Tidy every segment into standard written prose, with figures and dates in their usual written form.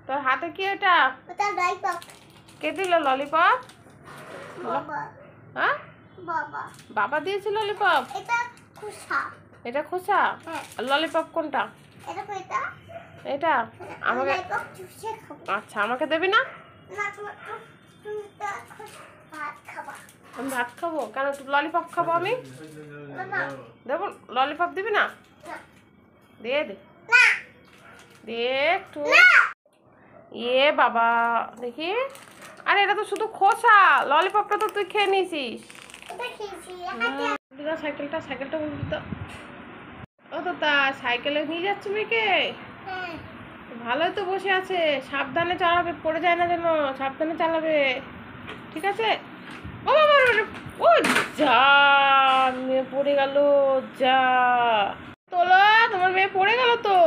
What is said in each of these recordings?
তোর হাতে কি এটা? ওটা ললিপপ। কে দিল ললিপপ? বাবা। হ্যাঁ, বাবা। বাবা দিয়েছিল ললিপপ। এটা খোসা। এটা খোসা? হ্যাঁ। আর ললিপপ কোনটা? এটা কোনটা? এটা আমাকে। ললিপপ চুষে খাবো। আচ্ছা, আমাকে দেবি না? না, তুমি তো ভাত খাবা। আমি ভাত খাবো কেন? ললিপপ খাবো আমি। না। দেবো ললিপপ দিবি না? না। দিয়ে দে, না। দে একটু। না। এ বাবা, দেখি। আরে এটা তো শুধু খোসা, ললিপপটা তো তুই খেয়ে নিয়েছিস। এটা খেয়েছি। সাইকেলটা উল্টে দাও। ও তো তা সাইকেলে নিয়ে যাচ্ছ মেয়েকে? হ্যাঁ। ভালোই তো বসে আছে। সাবধানে চালাবে, পড়ে যায় না যেন। সাবধানে চালাবে, ঠিক আছে? ও বাবা রে, ও যা, মেয়ে পড়ে গেল। যা তোলা, তোমার মেয়ে পড়ে গেল তো।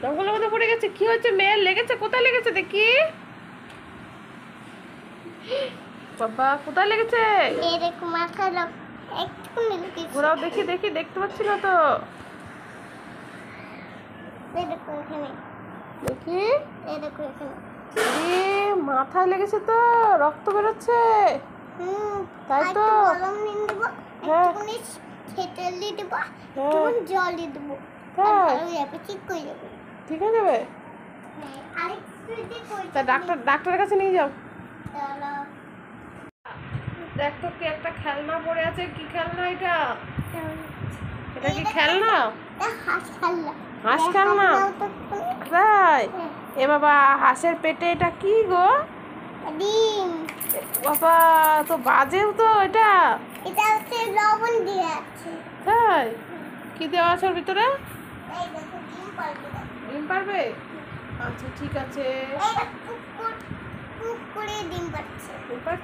জঙ্গলের মধ্যে পড়ে গেছে। কি হচ্ছে মেয়ের? লেগেছে? কোথায় লেগেছে দেখি? বাবা, কোথায় লেগেছে? এরকম মাথা একটুখানি লেগেছে। ঘোরাও দেখি, দেখতে পাচ্ছি না তো। এরকম এখানে। দেখি। এরকম এখানে। মাথায় লেগেছে তো, রক্ত বেরোচ্ছে। তাই তো। গরম নিন দেবো, হ্যাঁ। একটুখানি থেতল দিয়ে দেবো, হ্যাঁ। একটুখানি জল দিয়ে দেবো। তাই? ভালো যাবে, ঠিক হয়ে যাবে। ঠিক হয়ে যাবে? হ্যাঁ, আরেকটু দিয়ে তা ডাক্তারের কাছে নিয়ে যাও। চলো। দেখ তো, কি একটা খেলনা পড়ে আছে। কি খেলনা এটা? এটা কি খেলনা? হাঁস খেলনা। হাঁস খেলনা? তাই? এ বাবা, হাঁসের পেটে এটা কি গো? ডিম। বাবা, তো বাজেও তো এটা। এটা হচ্ছে লবণ দিয়ে আছে। তাই? কি দেওয়া আছে ওর ভিতরে? এই দেখো, ডিম পারবে। ডিম পারবে? আচ্ছা, ঠিক আছে। এই টুক করে ডিম পাচ্ছে। ডিম পারছে?